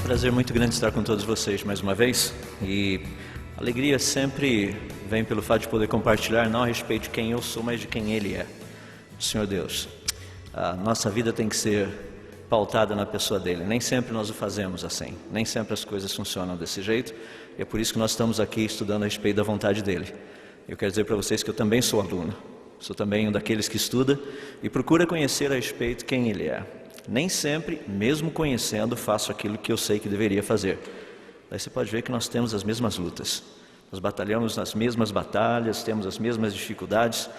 prazer muito grande estar com todos vocês mais uma vez, e a alegria sempre vem pelo fato de poder compartilhar não a respeito de quem eu sou, mas de quem Ele é, o Senhor Deus. A nossa vida tem que ser pautada na pessoa dEle. Nem sempre nós o fazemos assim, nem sempre as coisas funcionam desse jeito, e é por isso que nós estamos aqui estudando a respeito da vontade dEle. Eu quero dizer para vocês que eu também sou aluno, sou também um daqueles que estuda e procura conhecer a respeito de quem Ele é. Nem sempre, mesmo conhecendo, faço aquilo que eu sei que deveria fazer. Daí você pode ver que nós temos as mesmas lutas. Nós batalhamos nas mesmas batalhas, temos as mesmas dificuldades,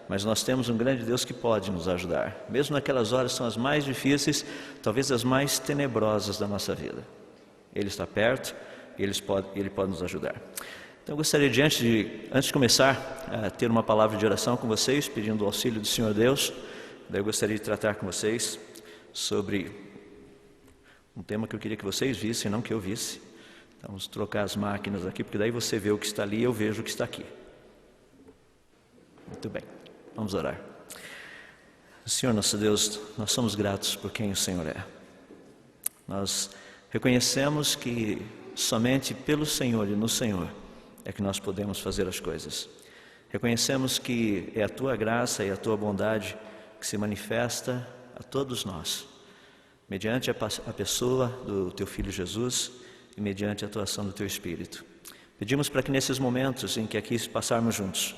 mas nós temos um grande Deus que pode nos ajudar. Mesmo naquelas horas que são as mais difíceis, talvez as mais tenebrosas da nossa vida. Ele está perto e Ele pode nos ajudar. Então eu gostaria antes de começar, a ter uma palavra de oração com vocês, pedindo o auxílio do Senhor Deus. Daí eu gostaria de tratar com vocês sobre um tema que eu queria que vocês vissem, não que eu visse. Então, vamos trocar as máquinas aqui, porque daí você vê o que está ali e eu vejo o que está aqui. Muito bem, vamos orar. Senhor nosso Deus, nós somos gratos por quem o Senhor é. Nós reconhecemos que somente pelo Senhor e no Senhor é que nós podemos fazer as coisas. Reconhecemos que é a Tua graça e a Tua bondade que se manifesta a todos nós, mediante a pessoa do Teu Filho Jesus e mediante a atuação do Teu Espírito. Pedimos para que nesses momentos em que aqui passarmos juntos,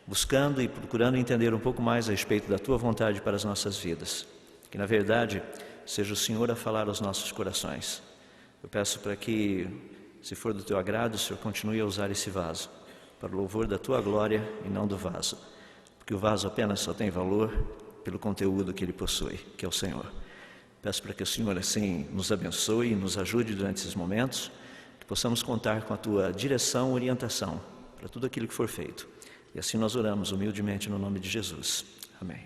buscando e procurando entender um pouco mais a respeito da Tua vontade para as nossas vidas, que na verdade seja o Senhor a falar aos nossos corações. Eu peço para que, se for do Teu agrado, o Senhor continue a usar esse vaso para o louvor da Tua glória e não do vaso, porque o vaso apenas só tem valor pelo conteúdo que ele possui, que é o Senhor. Peço para que o Senhor assim nos abençoe e nos ajude durante esses momentos, que possamos contar com a Tua direção e orientação para tudo aquilo que for feito. E assim nós oramos humildemente no nome de Jesus. Amém.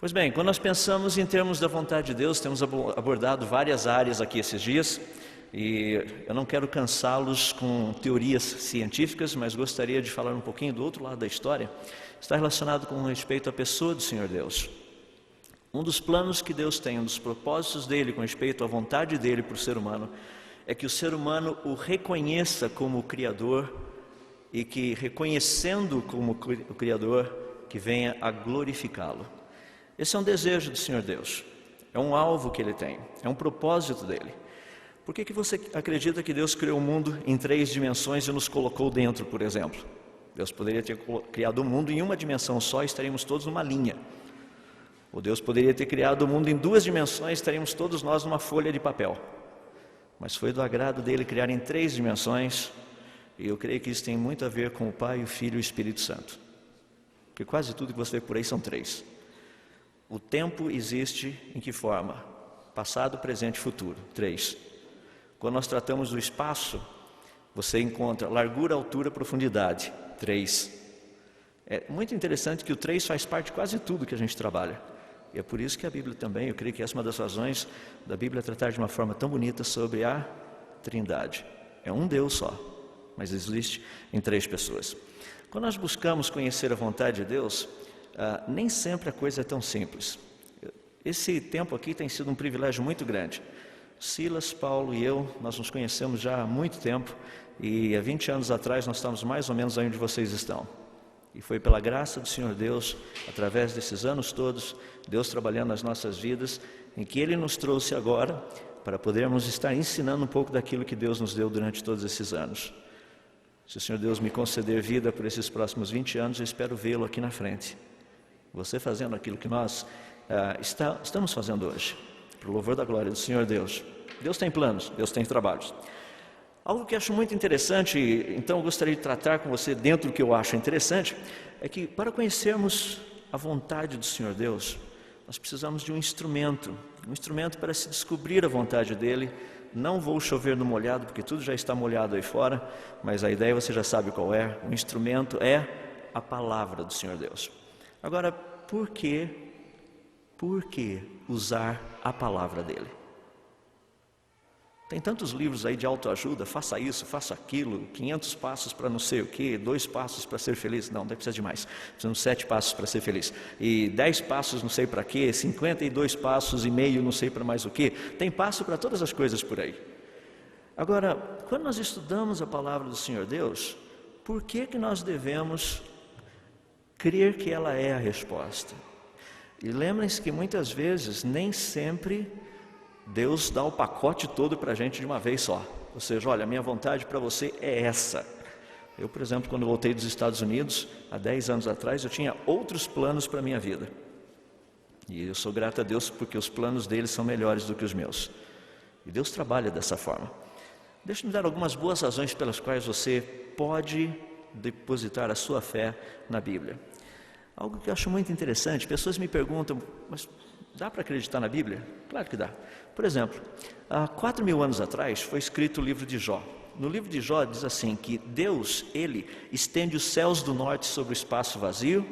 Pois bem, quando nós pensamos em termos da vontade de Deus, temos abordado várias áreas aqui esses dias, e eu não quero cansá-los com teorias científicas, mas gostaria de falar um pouquinho do outro lado da história. Está relacionado com respeito à pessoa do Senhor Deus. Um dos planos que Deus tem, um dos propósitos dEle com respeito à vontade dEle para o ser humano, é que o ser humano o reconheça como o Criador e que, reconhecendo como o Criador, que venha a glorificá-lo. Esse é um desejo do Senhor Deus, é um alvo que Ele tem, é um propósito dEle. Por que você acredita que Deus criou o mundo em 3 dimensões e nos colocou dentro, por exemplo? Deus poderia ter criado o mundo em uma dimensão só e estaríamos todos numa linha. Ou Deus poderia ter criado o mundo em 2 dimensões e estaríamos todos nós numa folha de papel. Mas foi do agrado dEle criar em 3 dimensões, e eu creio que isso tem muito a ver com o Pai, o Filho e o Espírito Santo. Porque quase tudo que você vê por aí são 3. O tempo existe em que forma? Passado, presente e futuro. 3. Quando nós tratamos do espaço, você encontra largura, altura, profundidade. 3. É muito interessante que o 3 faz parte de quase tudo que a gente trabalha. E é por isso que a Bíblia também, eu creio que essa é uma das razões da Bíblia tratar de uma forma tão bonita sobre a Trindade. É um Deus só, mas existe em 3 pessoas. Quando nós buscamos conhecer a vontade de Deus, nem sempre a coisa é tão simples. Esse tempo aqui tem sido um privilégio muito grande. Silas, Paulo e eu, nós nos conhecemos já há muito tempo, e há 20 anos atrás nós estamos mais ou menos aí onde vocês estão. E foi pela graça do Senhor Deus, através desses anos todos, Deus trabalhando nas nossas vidas, em que Ele nos trouxe agora para podermos estar ensinando um pouco daquilo que Deus nos deu durante todos esses anos. Se o Senhor Deus me conceder vida por esses próximos 20 anos, eu espero vê-lo aqui na frente. Você fazendo aquilo que nós estamos fazendo hoje, para o louvor da glória do Senhor Deus. Deus tem planos, Deus tem trabalhos. Algo que acho muito interessante, então eu gostaria de tratar com você dentro do que eu acho interessante, é que para conhecermos a vontade do Senhor Deus, nós precisamos de um instrumento para se descobrir a vontade dEle. Não vou chover no molhado, porque tudo já está molhado aí fora, mas a ideia você já sabe qual é. O instrumento é a palavra do Senhor Deus. Agora, por que usar a palavra dEle? Tem tantos livros aí de autoajuda, faça isso, faça aquilo, 500 passos para não sei o quê, 2 passos para ser feliz. Não, precisa de mais. Precisamos 7 passos para ser feliz. E 10 passos não sei para quê, 52 passos e meio não sei para mais o quê. Tem passo para todas as coisas por aí. Agora, quando nós estudamos a palavra do Senhor Deus, por que nós devemos crer que ela é a resposta? E lembrem-se que muitas vezes, nem sempre Deus dá o pacote todo para a gente de uma vez só. Ou seja, olha, a minha vontade para você é essa. Eu, por exemplo, quando voltei dos Estados Unidos, há 10 anos atrás, eu tinha outros planos para a minha vida. E eu sou grato a Deus porque os planos dele são melhores do que os meus. E Deus trabalha dessa forma. Deixa-me dar algumas boas razões pelas quais você pode depositar a sua fé na Bíblia. Algo que eu acho muito interessante, pessoas me perguntam, mas dá para acreditar na Bíblia? Claro que dá. Por exemplo, há 4.000 anos atrás foi escrito o livro de Jó. No livro de Jó diz assim, que Deus, Ele estende os céus do norte sobre o espaço vazio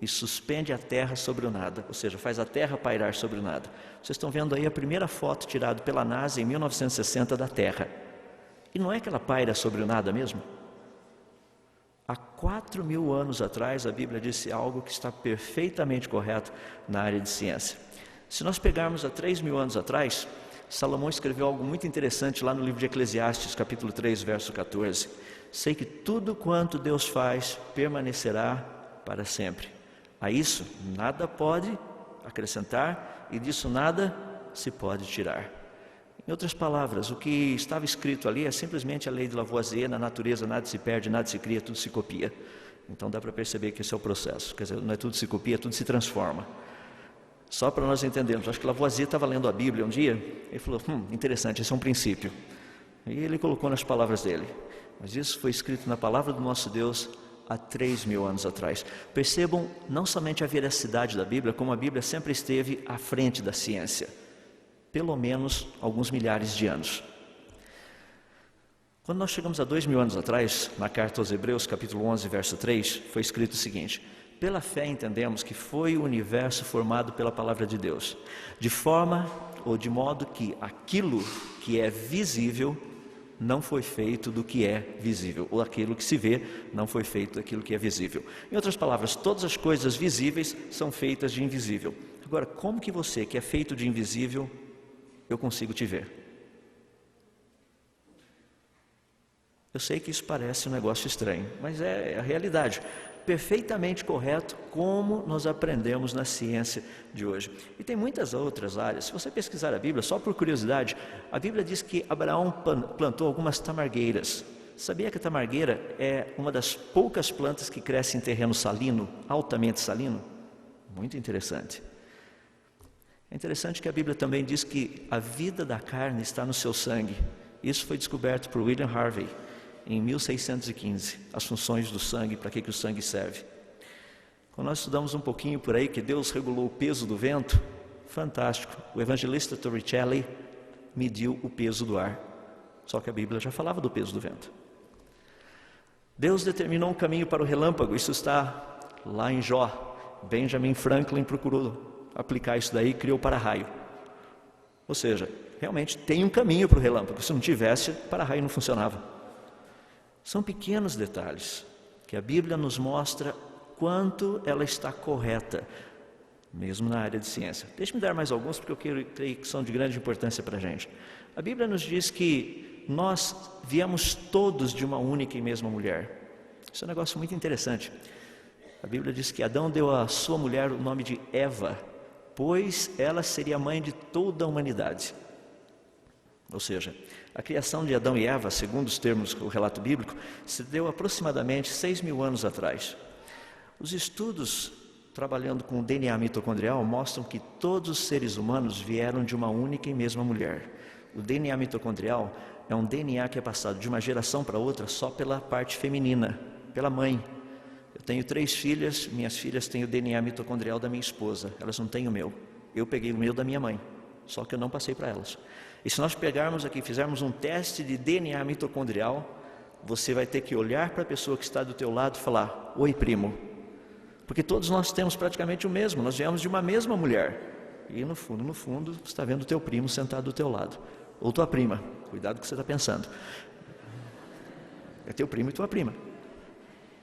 e suspende a terra sobre o nada, ou seja, faz a terra pairar sobre o nada. Vocês estão vendo aí a primeira foto tirada pela NASA em 1960 da Terra. E não é que ela paira sobre o nada mesmo? Há 4.000 anos atrás a Bíblia disse algo que está perfeitamente correto na área de ciência. Se nós pegarmos há 3.000 anos atrás, Salomão escreveu algo muito interessante lá no livro de Eclesiastes, capítulo 3, verso 14. Sei que tudo quanto Deus faz permanecerá para sempre. A isso nada pode acrescentar e disso nada se pode tirar. Em outras palavras, o que estava escrito ali é simplesmente a lei de Lavoisier: na natureza nada se perde, nada se cria, tudo se copia. Então dá para perceber que esse é o processo, quer dizer, não é tudo se copia, tudo se transforma. Só para nós entendermos, acho que Lavoisier estava lendo a Bíblia um dia, ele falou, interessante, esse é um princípio. E ele colocou nas palavras dele, mas isso foi escrito na palavra do nosso Deus há 3.000 anos atrás. Percebam não somente a veracidade da Bíblia, como a Bíblia sempre esteve à frente da ciência, pelo menos alguns milhares de anos. Quando nós chegamos a 2.000 anos atrás, na carta aos Hebreus, capítulo 11, verso 3, foi escrito o seguinte: pela fé entendemos que foi o universo formado pela palavra de Deus, de forma ou de modo que aquilo que é visível não foi feito do que é visível, ou aquilo que se vê não foi feito daquilo que é visível. Em outras palavras, todas as coisas visíveis são feitas de invisível. Agora, como que você, que é feito de invisível, eu consigo te ver? Eu sei que isso parece um negócio estranho, mas é a realidade. Perfeitamente correto, como nós aprendemos na ciência de hoje. E tem muitas outras áreas. Se você pesquisar a Bíblia, só por curiosidade, a Bíblia diz que Abraão plantou algumas tamargueiras. Sabia que a tamargueira é uma das poucas plantas que cresce em terreno salino, altamente salino? Muito interessante. É interessante que a Bíblia também diz que a vida da carne está no seu sangue. Isso foi descoberto por William Harvey em 1615, as funções do sangue, para que o sangue serve. Quando nós estudamos um pouquinho por aí que Deus regulou o peso do vento, fantástico, o evangelista Torricelli mediu o peso do ar, só que a Bíblia já falava do peso do vento. Deus determinou um caminho para o relâmpago, isso está lá em Jó. Benjamin Franklin procurou aplicar isso daí e criou o para-raio. Ou seja, realmente tem um caminho para o relâmpago, se não tivesse, o para-raio não funcionava. São pequenos detalhes que a Bíblia nos mostra quanto ela está correta, mesmo na área de ciência. Deixe-me dar mais alguns, porque eu creio que são de grande importância para a gente. A Bíblia nos diz que nós viemos todos de uma única e mesma mulher. Isso é um negócio muito interessante. A Bíblia diz que Adão deu à sua mulher o nome de Eva, pois ela seria a mãe de toda a humanidade. Ou seja, a criação de Adão e Eva, segundo os termos do relato bíblico, se deu aproximadamente 6.000 anos atrás. Os estudos trabalhando com o DNA mitocondrial mostram que todos os seres humanos vieram de uma única e mesma mulher. O DNA mitocondrial é um DNA que é passado de uma geração para outra só pela parte feminina, pela mãe. Eu tenho 3 filhas, minhas filhas têm o DNA mitocondrial da minha esposa, elas não têm o meu. Eu peguei o meu da minha mãe, só que eu não passei para elas. E se nós pegarmos aqui, fizermos um teste de DNA mitocondrial, você vai ter que olhar para a pessoa que está do teu lado e falar: oi, primo. Porque todos nós temos praticamente o mesmo, nós viemos de uma mesma mulher. E no fundo, você está vendo o teu primo sentado do teu lado. ou tua prima. Cuidado com o que você está pensando. É teu primo e tua prima.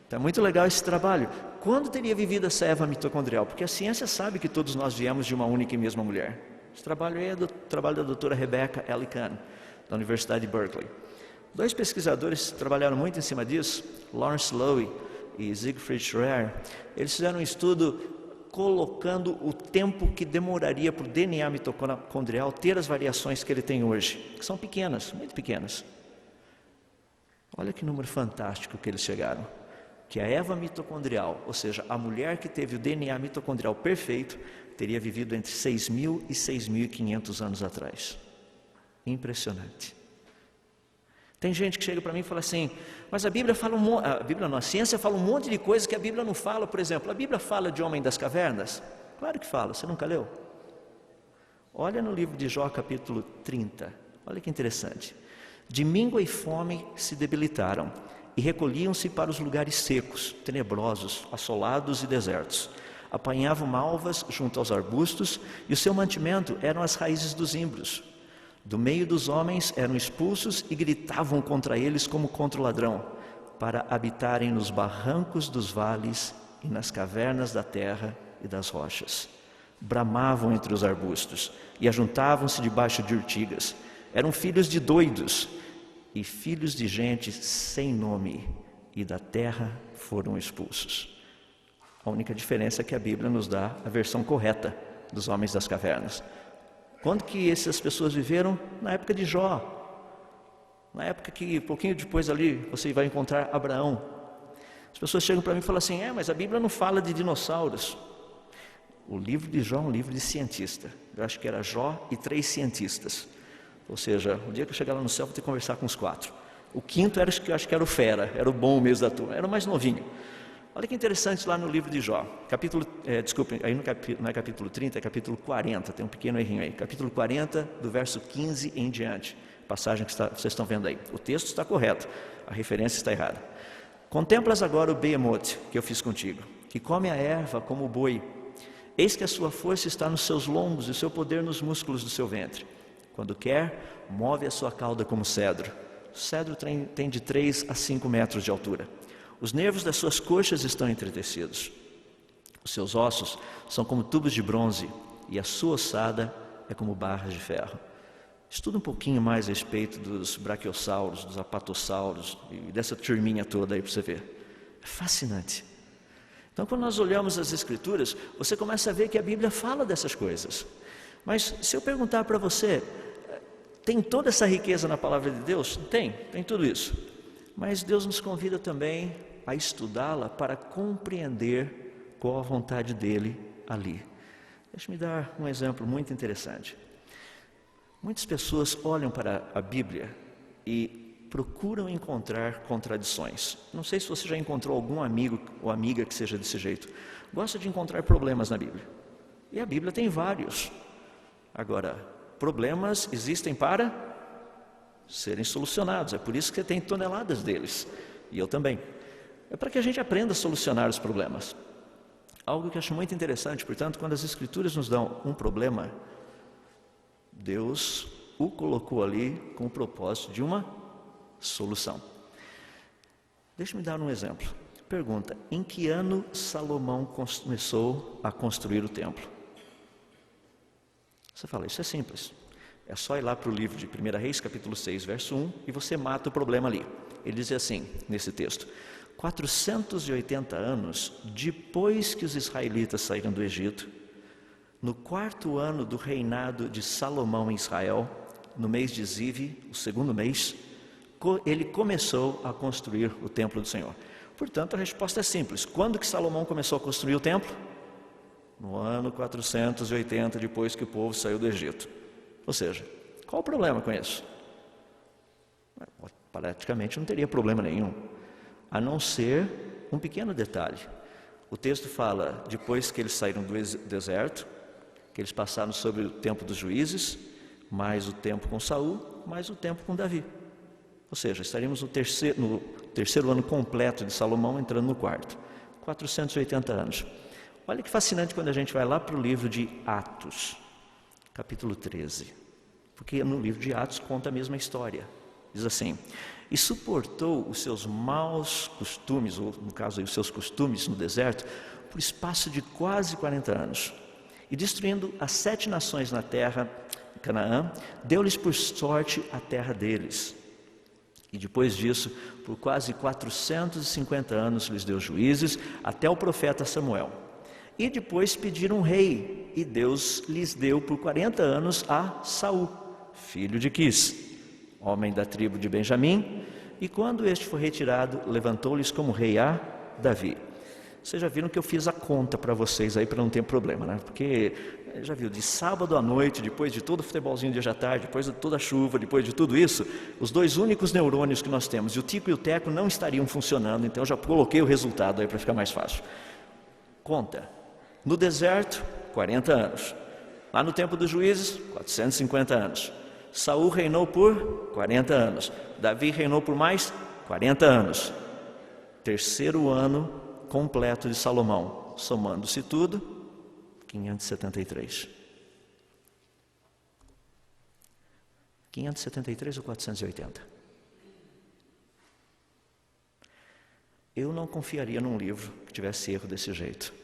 Então é muito legal esse trabalho. Quando teria vivido essa Eva mitocondrial? Porque a ciência sabe que todos nós viemos de uma única e mesma mulher. Esse trabalho é do trabalho da doutora Rebecca Ellicott, da Universidade de Berkeley. 2 pesquisadores trabalharam muito em cima disso, Lawrence Lowy e Siegfried Schreier. Eles fizeram um estudo colocando o tempo que demoraria para o DNA mitocondrial ter as variações que ele tem hoje, que são pequenas, muito pequenas. Olha que número fantástico que eles chegaram. Que a Eva mitocondrial, ou seja, a mulher que teve o DNA mitocondrial perfeito, teria vivido entre 6.000 e 6.500 anos atrás. Impressionante. Tem gente que chega para mim e fala assim, mas a Bíblia fala a ciência fala um monte de coisas que a Bíblia não fala. Por exemplo, a Bíblia fala de homem das cavernas? Claro que fala, você nunca leu? Olha no livro de Jó, capítulo 30, olha que interessante. De míngua e fome se debilitaram, e recolhiam-se para os lugares secos, tenebrosos, assolados e desertos. Apanhavam malvas junto aos arbustos, e o seu mantimento eram as raízes dos zimbros. Do meio dos homens eram expulsos e gritavam contra eles como contra o ladrão, para habitarem nos barrancos dos vales e nas cavernas da terra e das rochas. Bramavam entre os arbustos e ajuntavam-se debaixo de urtigas. Eram filhos de doidos e filhos de gente sem nome, e da terra foram expulsos. A única diferença é que a Bíblia nos dá a versão correta dos homens das cavernas. Quando que essas pessoas viveram? Na época de Jó. Na época que, pouquinho depois ali, você vai encontrar Abraão. As pessoas chegam para mim e falam assim, mas a Bíblia não fala de dinossauros. O livro de Jó é um livro de cientista. Eu acho que era Jó e 3 cientistas. Ou seja, o dia que eu chegar lá no céu, vou ter que conversar com os 4. O quinto era, que eu acho que era o fera, era o bom mesmo da turma, era o mais novinho. Olha que interessante lá no livro de Jó, aí não é capítulo 30, é capítulo 40, tem um pequeno errinho aí. Capítulo 40, do verso 15 em diante, passagem que vocês estão vendo aí. O texto está correto, a referência está errada. Contemplas agora o behemote que eu fiz contigo, que come a erva como o boi. Eis que a sua força está nos seus lombos e o seu poder nos músculos do seu ventre. Quando quer, move a sua cauda como cedro. O cedro tem de 3 a 5 metros de altura. Os nervos das suas coxas estão entretecidos. Os seus ossos são como tubos de bronze e a sua ossada é como barras de ferro. Estuda um pouquinho mais a respeito dos braquiossauros, dos apatossauros e dessa turminha toda aí para você ver. É fascinante. Então, quando nós olhamos as Escrituras, você começa a ver que a Bíblia fala dessas coisas. Mas se eu perguntar para você, tem toda essa riqueza na palavra de Deus? Tem tudo isso. Mas Deus nos convida também a estudá-la para compreender qual a vontade dEle ali. Deixa-me dar um exemplo muito interessante. Muitas pessoas olham para a Bíblia e procuram encontrar contradições. Não sei se você já encontrou algum amigo ou amiga que seja desse jeito. Gosta de encontrar problemas na Bíblia. E a Bíblia tem vários. Agora, problemas existem para serem solucionados. É por isso que tem toneladas deles. E eu também. É para que a gente aprenda a solucionar os problemas. Algo que eu acho muito interessante, portanto, quando as Escrituras nos dão um problema, Deus o colocou ali com o propósito de uma solução. Deixa-me dar um exemplo. Pergunta, em que ano Salomão começou a construir o templo? Você fala, isso é simples. É só ir lá para o livro de 1 Reis, capítulo 6, verso 1, e você mata o problema ali. Ele diz assim, nesse texto, 480 anos depois que os israelitas saíram do Egito, no 4º ano do reinado de Salomão em Israel, no mês de Ziv, o 2º mês, ele começou a construir o templo do Senhor. Portanto, a resposta é simples. Quando que Salomão começou a construir o templo? No ano 480, depois que o povo saiu do Egito. Ou seja, qual o problema com isso? Praticamente não teria problema nenhum, a não ser um pequeno detalhe. O texto fala, depois que eles saíram do deserto, que eles passaram sobre o tempo dos juízes, mais o tempo com Saul, mais o tempo com Davi. Ou seja, estaríamos no terceiro ano completo de Salomão, entrando no 4º. 480 anos. Olha que fascinante quando a gente vai lá para o livro de Atos, capítulo 13. Porque no livro de Atos conta a mesma história. Diz assim: e suportou os seus maus costumes, ou no caso aí, os seus costumes no deserto, por espaço de quase 40 anos. E destruindo as 7 nações na terra, Canaã, deu-lhes por sorte a terra deles. E depois disso, por quase 450 anos lhes deu juízes, até o profeta Samuel. E depois pediram um rei, e Deus lhes deu por 40 anos a Saul, filho de Quis, homem da tribo de Benjamim, e quando este foi retirado, levantou-lhes como rei a Davi. Vocês já viram que eu fiz a conta para vocês aí, para não ter problema, né? Porque, já viu, de sábado à noite, depois de todo o futebolzinho de hoje à tarde, depois de toda a chuva, depois de tudo isso, os 2 únicos neurônios que nós temos, o tico e o teco, não estariam funcionando, então eu já coloquei o resultado aí para ficar mais fácil. Conta. No deserto, 40 anos. Lá no tempo dos juízes, 450 anos. Saul reinou por 40 anos. Davi reinou por mais 40 anos. 3º ano completo de Salomão, somando-se tudo, 573. 573 ou 480? Eu não confiaria num livro que tivesse erro desse jeito.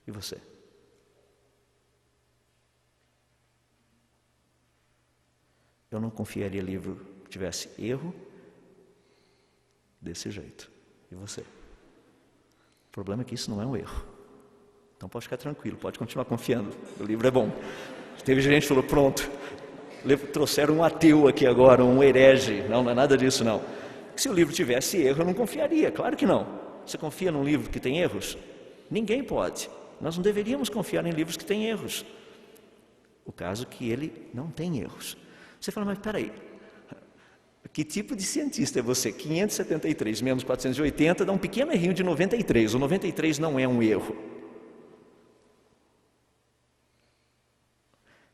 E você? Eu não confiaria em livro que tivesse erro desse jeito. E você? O problema é que isso não é um erro. Então pode ficar tranquilo, pode continuar confiando. O livro é bom. Teve gente que falou, pronto, trouxeram um ateu aqui agora, um herege. Não é nada disso não. Se o livro tivesse erro, eu não confiaria, claro que não. Você confia num livro que tem erros? Ninguém pode. Nós não deveríamos confiar em livros que têm erros. O caso é que ele não tem erros. Você fala, mas peraí, que tipo de cientista é você? 573 menos 480 dá um pequeno errinho de 93. O 93 não é um erro.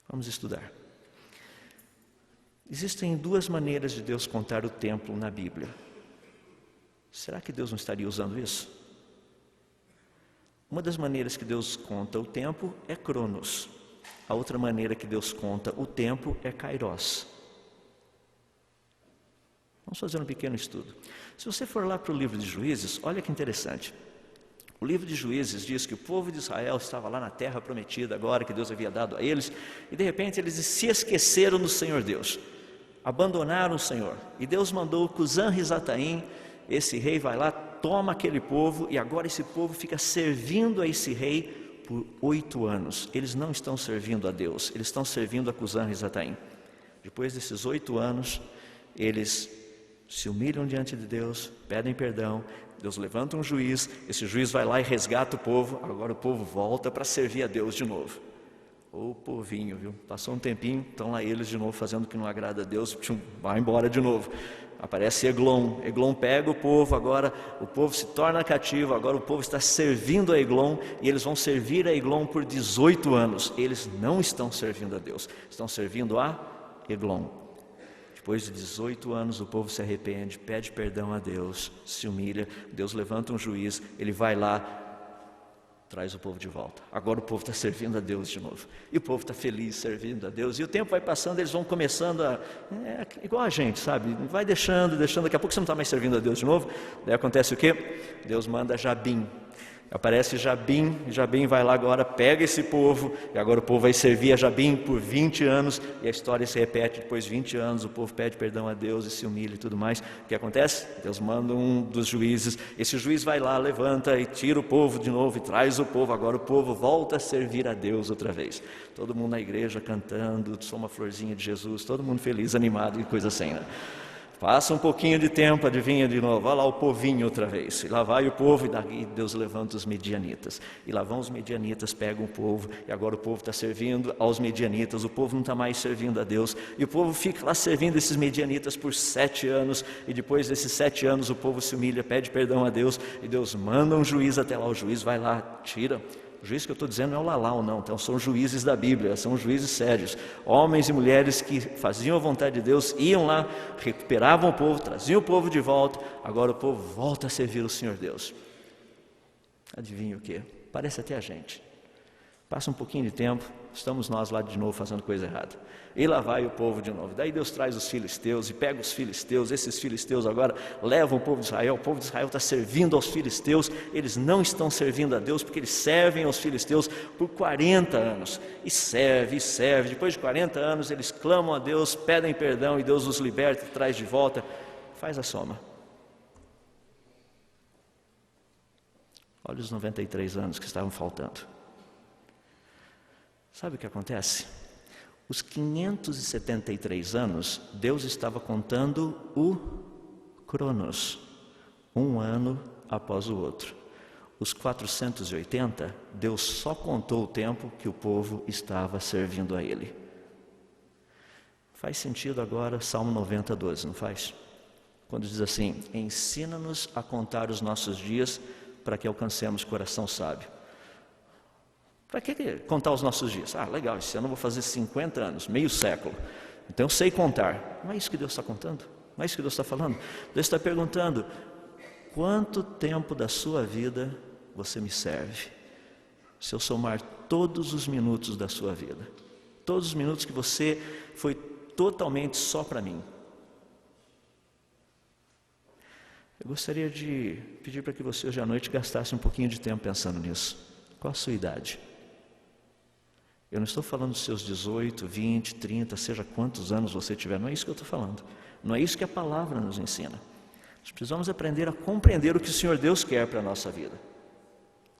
Vamos estudar. Existem 2 maneiras de Deus contar o tempo na Bíblia. Será que Deus não estaria usando isso? Uma das maneiras que Deus conta o tempo é Cronos. A outra maneira que Deus conta o tempo é Kairos. Vamos fazer um pequeno estudo. Se você for lá para o livro de Juízes, olha que interessante. O livro de Juízes diz que o povo de Israel estava lá na terra prometida agora, que Deus havia dado a eles, e de repente eles se esqueceram do Senhor Deus, abandonaram o Senhor, e Deus mandou Cusã-Risataim, esse rei vai lá, toma aquele povo, e agora esse povo fica servindo a esse rei por 8 anos. Eles não estão servindo a Deus, eles estão servindo a Cusã-Risataim. Depois desses 8 anos, eles se humilham diante de Deus, pedem perdão, Deus levanta um juiz, esse juiz vai lá e resgata o povo, agora o povo volta para servir a Deus de novo. Ô povinho, viu? Passou um tempinho, estão lá eles de novo fazendo o que não agrada a Deus, vai embora de novo. Aparece Eglon, Eglon pega o povo, agora o povo se torna cativo, agora o povo está servindo a Eglon, e eles vão servir a Eglon por 18 anos. Eles não estão servindo a Deus, estão servindo a Eglon. Depois de 18 anos o povo se arrepende, pede perdão a Deus, se humilha, Deus levanta um juiz, ele vai lá, traz o povo de volta. Agora o povo está servindo a Deus de novo, e o povo está feliz servindo a Deus, e o tempo vai passando, eles vão começando igual a gente, sabe, vai deixando, daqui a pouco você não está mais servindo a Deus de novo, daí acontece o quê? Deus manda Jabim. Aparece Jabim, Jabim vai lá agora, pega esse povo, e agora o povo vai servir a Jabim por 20 anos, e a história se repete, depois de 20 anos, o povo pede perdão a Deus e se humilha e tudo mais. O que acontece? Deus manda um dos juízes, esse juiz vai lá, levanta e tira o povo de novo, e traz o povo, agora o povo volta a servir a Deus outra vez. Todo mundo na igreja cantando, sou uma florzinha de Jesus, todo mundo feliz, animado e coisa assim, né? Passa um pouquinho de tempo, adivinha de novo, olha lá o povinho outra vez, e lá vai o povo, e daí Deus levanta os medianitas, e lá vão os medianitas, pegam o povo, e agora o povo está servindo aos medianitas, o povo não está mais servindo a Deus, e o povo fica lá servindo esses medianitas por 7 anos, e depois desses 7 anos o povo se humilha, pede perdão a Deus, e Deus manda um juiz até lá, o juiz vai lá, tira. O juiz que eu estou dizendo não é o Lalau, não, então são juízes da Bíblia, são juízes sérios, homens e mulheres que faziam a vontade de Deus, iam lá, recuperavam o povo, traziam o povo de volta, agora o povo volta a servir o Senhor Deus. Adivinha o que? Parece até a gente. Passa um pouquinho de tempo, estamos nós lá de novo fazendo coisa errada. E lá vai o povo de novo. Daí Deus traz os filisteus e pega os filisteus. Esses filisteus agora levam o povo de Israel. O povo de Israel está servindo aos filisteus. Eles não estão servindo a Deus porque eles servem aos filisteus por 40 anos. E serve, e serve. Depois de 40 anos eles clamam a Deus, pedem perdão e Deus os liberta e traz de volta. Faz a soma. Olha os 93 anos que estavam faltando. Sabe o que acontece? Os 573 anos, Deus estava contando o Cronos, um ano após o outro. Os 480, Deus só contou o tempo que o povo estava servindo a Ele. Faz sentido agora Salmo 90, 12, não faz? Quando diz assim: ensina-nos a contar os nossos dias para que alcancemos coração sábio. Para que contar os nossos dias? Ah, legal, esse ano eu vou fazer 50 anos, meio século. Então eu sei contar. Não é isso que Deus está contando? Não é isso que Deus está falando? Deus está perguntando: quanto tempo da sua vida você me serve? Se eu somar todos os minutos da sua vida, todos os minutos que você foi totalmente só para mim. Eu gostaria de pedir para que você hoje à noite gastasse um pouquinho de tempo pensando nisso. Qual a sua idade? Eu não estou falando dos seus 18, 20, 30, seja quantos anos você tiver, não é isso que eu estou falando. Não é isso que a palavra nos ensina. Nós precisamos aprender a compreender o que o Senhor Deus quer para a nossa vida.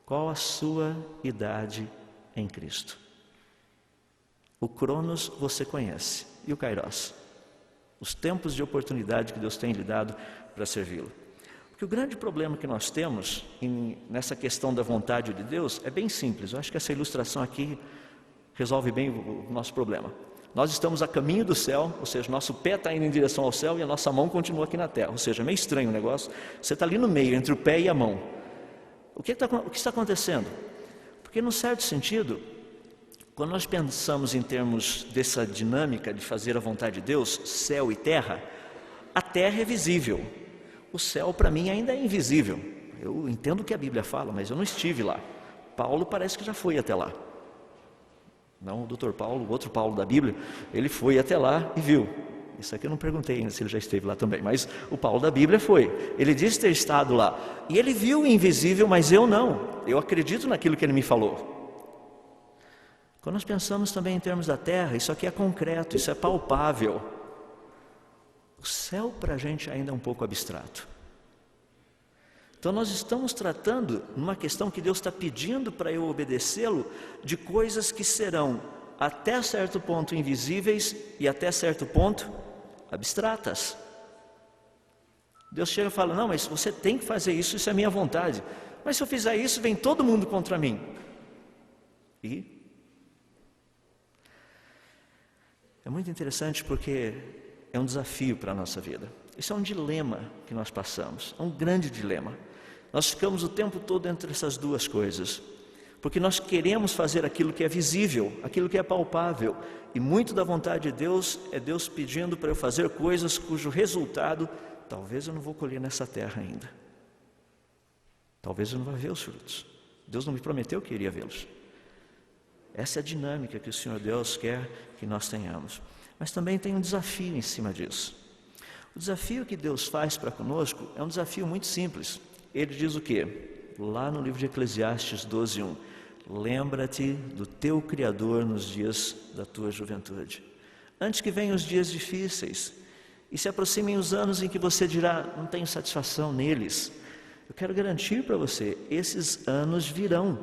Qual a sua idade em Cristo? O Cronos você conhece, e o Kairos? Os tempos de oportunidade que Deus tem lhe dado para servi-lo. Porque o grande problema que nós temos nessa questão da vontade de Deus é bem simples. Eu acho que essa ilustração aqui resolve bem o nosso problema. Nós estamos a caminho do céu, ou seja, nosso pé está indo em direção ao céu e a nossa mão continua aqui na terra. Ou seja, é meio estranho o negócio. Você está ali no meio, entre o pé e a mão. O que está acontecendo? Porque, num certo sentido, quando nós pensamos em termos dessa dinâmica de fazer a vontade de Deus, céu e terra, a terra é visível. O céu, para mim, ainda é invisível. Eu entendo o que a Bíblia fala, mas eu não estive lá. Paulo parece que já foi até lá. Não o doutor Paulo, o outro Paulo da Bíblia, ele foi até lá e viu. Isso aqui eu não perguntei ainda se ele já esteve lá também, mas o Paulo da Bíblia foi. Ele disse ter estado lá. E ele viu o invisível, mas eu não. Eu acredito naquilo que ele me falou. Quando nós pensamos também em termos da terra, isso aqui é concreto, isso é palpável. O céu para a gente ainda é um pouco abstrato. Então nós estamos tratando numa questão que Deus está pedindo para eu obedecê-lo, de coisas que serão até certo ponto invisíveis e até certo ponto abstratas. Deus chega e fala: não, mas você tem que fazer isso, isso é minha vontade. Mas se eu fizer isso, vem todo mundo contra mim. E é muito interessante porque é um desafio para a nossa vida. Isso é um dilema que nós passamos, é um grande dilema. Nós ficamos o tempo todo entre essas duas coisas, porque nós queremos fazer aquilo que é visível, aquilo que é palpável, e muito da vontade de Deus é Deus pedindo para eu fazer coisas cujo resultado, talvez eu não vou colher nessa terra ainda. Talvez eu não vá ver os frutos. Deus não me prometeu que iria vê-los. Essa é a dinâmica que o Senhor Deus quer que nós tenhamos. Mas também tem um desafio em cima disso. O desafio que Deus faz para conosco é um desafio muito simples. Ele diz o quê? Lá no livro de Eclesiastes 12:1. Lembra-te do teu Criador nos dias da tua juventude, antes que venham os dias difíceis e se aproximem os anos em que você dirá: não tenho satisfação neles. Eu quero garantir para você, esses anos virão.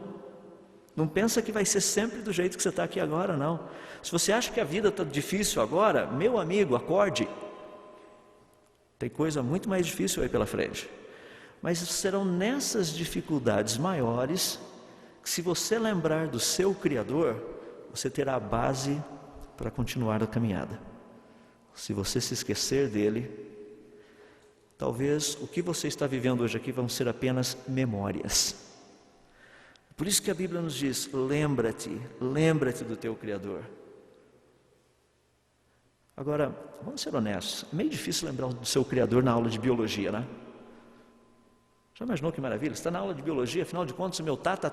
Não pensa que vai ser sempre do jeito que você está aqui agora, não. Se você acha que a vida está difícil agora, meu amigo, acorde. Tem coisa muito mais difícil aí pela frente. Mas serão nessas dificuldades maiores que, se você lembrar do seu Criador, você terá a base para continuar a caminhada. Se você se esquecer dele, talvez o que você está vivendo hoje aqui vão ser apenas memórias. Por isso que a Bíblia nos diz: lembra-te do teu Criador. Agora, vamos ser honestos, é meio difícil lembrar do seu Criador na aula de biologia, né? Já imaginou que maravilha? Você está na aula de biologia, afinal de contas, o meu tataravô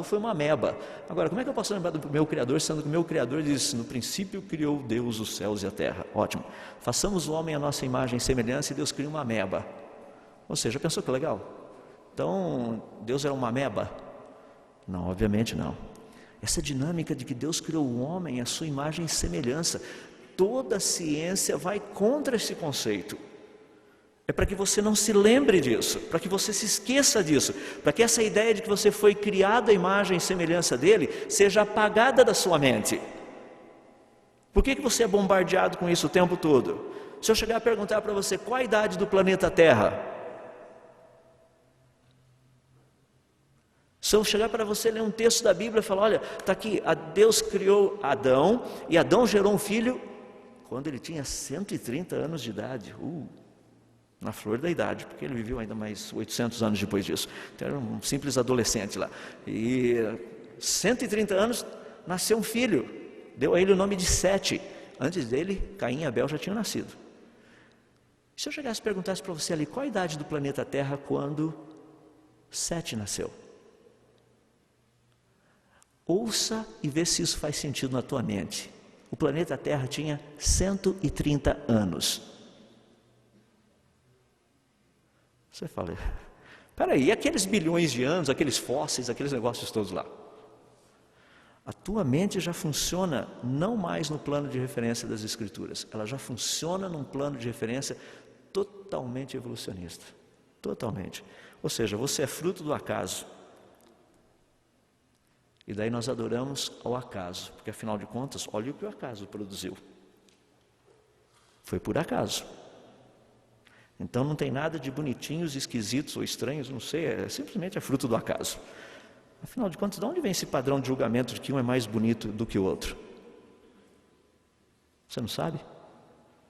foi uma ameba. Agora, como é que eu posso lembrar do meu Criador, sendo que o meu Criador disse, no princípio criou Deus os céus e a terra? Ótimo. Façamos o homem a nossa imagem e semelhança e Deus cria uma ameba. Ou seja, pensou que legal? Então, Deus era uma ameba? Não, obviamente não. Essa dinâmica de que Deus criou o homem à sua imagem e semelhança, toda a ciência vai contra esse conceito. É para que você não se lembre disso, para que você se esqueça disso, para que essa ideia de que você foi criado à imagem e semelhança dele seja apagada da sua mente. Por que você é bombardeado com isso o tempo todo? Se eu chegar a perguntar para você qual a idade do planeta Terra, se eu chegar para você ler um texto da Bíblia e falar, olha, está aqui, Deus criou Adão, e Adão gerou um filho quando ele tinha 130 anos de idade, na flor da idade, porque ele viveu ainda mais 800 anos depois disso, então era um simples adolescente lá, e 130 anos, nasceu um filho, deu a ele o nome de Sete. Antes dele, Caim e Abel já tinham nascido. Se eu chegasse e perguntasse para você ali, qual a idade do planeta Terra quando Sete nasceu? Ouça e vê se isso faz sentido na tua mente. O planeta Terra tinha 130 anos. Você fala, peraí, e aqueles bilhões de anos, aqueles fósseis, aqueles negócios todos lá? A tua mente já funciona não mais no plano de referência das Escrituras, ela já funciona num plano de referência totalmente evolucionista, totalmente. Ou seja, você é fruto do acaso. E daí nós adoramos ao acaso, porque afinal de contas, olha o que o acaso produziu. Foi por acaso. Então não tem nada de bonitinhos, esquisitos ou estranhos, não sei, simplesmente é fruto do acaso. Afinal de contas, de onde vem esse padrão de julgamento de que um é mais bonito do que o outro? Você não sabe?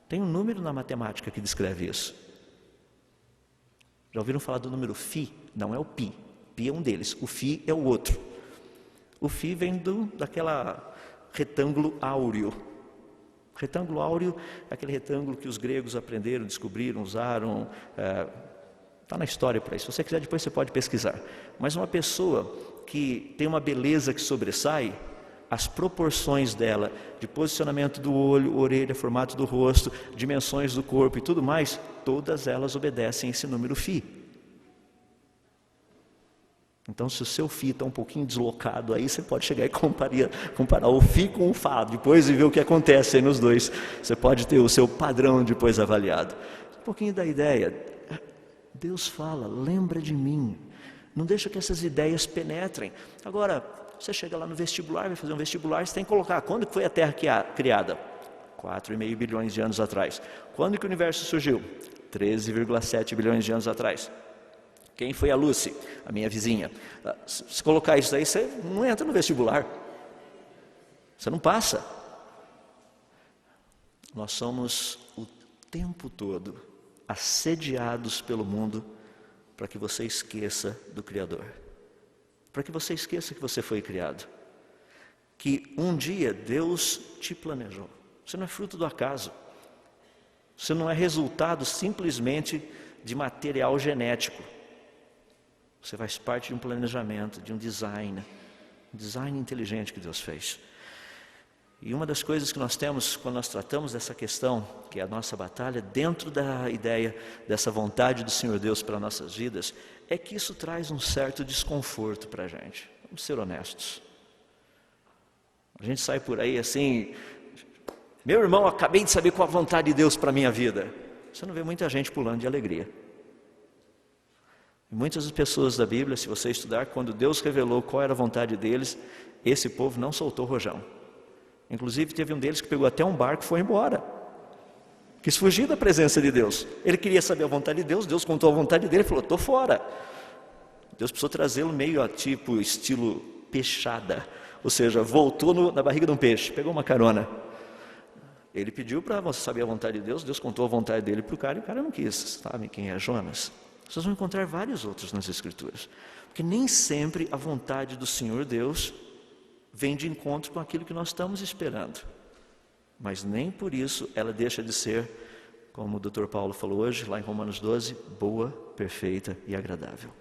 Tem um número na matemática que descreve isso. Já ouviram falar do número φ? Não é o π. Π é um deles, o φ é o outro. O φ vem daquela retângulo áureo. Retângulo áureo é aquele retângulo que os gregos aprenderam, descobriram, usaram. Está na história por aí. Se você quiser, depois você pode pesquisar. Mas uma pessoa que tem uma beleza que sobressai, as proporções dela, de posicionamento do olho, orelha, formato do rosto, dimensões do corpo e tudo mais, todas elas obedecem esse número φ. Então, se o seu φ está um pouquinho deslocado aí, você pode chegar e comparar o φ com o Fá, depois e ver o que acontece aí nos dois. Você pode ter o seu padrão depois avaliado. Um pouquinho da ideia. Deus fala, lembra de mim. Não deixa que essas ideias penetrem. Agora, você chega lá no vestibular, vai fazer um vestibular, você tem que colocar, quando foi a Terra criada? 4,5 bilhões de anos atrás. Quando que o universo surgiu? 13,7 bilhões de anos atrás. Quem foi a Lucy? A minha vizinha. Se colocar isso aí, você não entra no vestibular. Você não passa. Nós somos o tempo todo assediados pelo mundo para que você esqueça do Criador. Para que você esqueça que você foi criado. Que um dia Deus te planejou. Você não é fruto do acaso. Você não é resultado simplesmente de material genético. Você faz parte de um planejamento, de um design inteligente que Deus fez. E uma das coisas que nós temos quando nós tratamos dessa questão, que é a nossa batalha, dentro da ideia dessa vontade do Senhor Deus para nossas vidas, é que isso traz um certo desconforto para a gente. Vamos ser honestos. A gente sai por aí assim, meu irmão, acabei de saber qual a vontade de Deus para a minha vida. Você não vê muita gente pulando de alegria. Muitas pessoas da Bíblia, se você estudar, quando Deus revelou qual era a vontade deles, esse povo não soltou rojão. Inclusive teve um deles que pegou até um barco e foi embora. Quis fugir da presença de Deus. Ele queria saber a vontade de Deus, Deus contou a vontade dele e falou, estou fora. Deus precisou trazê-lo meio tipo estilo peixada. Ou seja, voltou na barriga de um peixe, pegou uma carona. Ele pediu para você saber a vontade de Deus, Deus contou a vontade dele para o cara e o cara não quis. Sabe quem é Jonas? Vocês vão encontrar vários outros nas Escrituras. Porque nem sempre a vontade do Senhor Deus vem de encontro com aquilo que nós estamos esperando. Mas nem por isso ela deixa de ser como o Dr. Paulo falou hoje, lá em Romanos 12, boa, perfeita e agradável.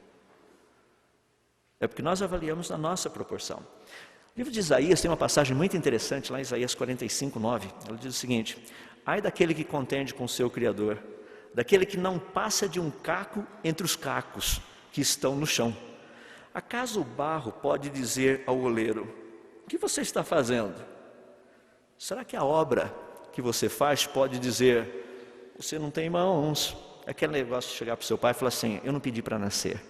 É porque nós avaliamos na nossa proporção. O livro de Isaías tem uma passagem muito interessante, lá em Isaías 45, 9. Ela diz o seguinte: ai daquele que contende com o seu Criador, daquele que não passa de um caco entre os cacos que estão no chão. Acaso o barro pode dizer ao oleiro: o que você está fazendo? Será que a obra que você faz pode dizer: você não tem mãos? Aquele negócio de chegar para o seu pai e falar assim: eu não pedi para nascer.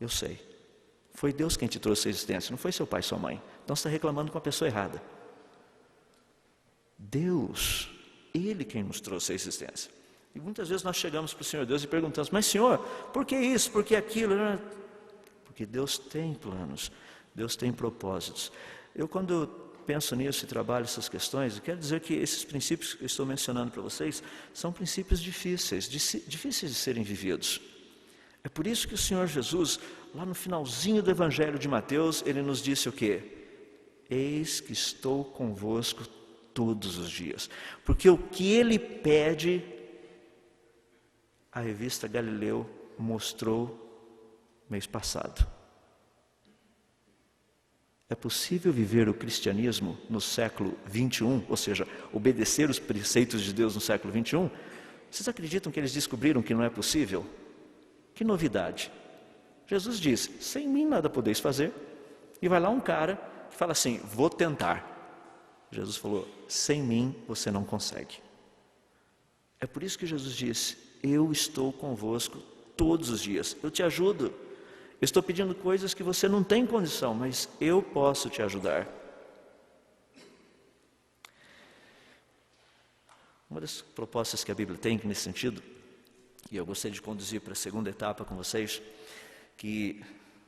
Eu sei. Foi Deus quem te trouxe a existência, não foi seu pai e sua mãe. Então você está reclamando com a pessoa errada. Deus, Ele quem nos trouxe a existência. E muitas vezes nós chegamos para o Senhor Deus e perguntamos: mas Senhor, por que isso, por que aquilo? Porque Deus tem planos, Deus tem propósitos. Eu quando penso nisso e trabalho essas questões, eu quero dizer que esses princípios que eu estou mencionando para vocês são princípios difíceis de serem vividos. É por isso que o Senhor Jesus, lá no finalzinho do Evangelho de Mateus, Ele nos disse o quê? Eis que estou convosco todos os dias. Porque o que Ele pede, a revista Galileu mostrou mês passado. É possível viver o cristianismo no século 21, ou seja, obedecer os preceitos de Deus no século 21? Vocês acreditam que eles descobriram que não é possível? Que novidade! Jesus diz: sem mim nada podeis fazer. E vai lá um cara que fala assim: vou tentar. Jesus falou: sem mim você não consegue. É por isso que Jesus disse: eu estou convosco todos os dias, eu te ajudo. Eu estou pedindo coisas que você não tem condição, mas eu posso te ajudar. Uma das propostas que a Bíblia tem nesse sentido, e eu gostaria de conduzir para a segunda etapa com vocês, que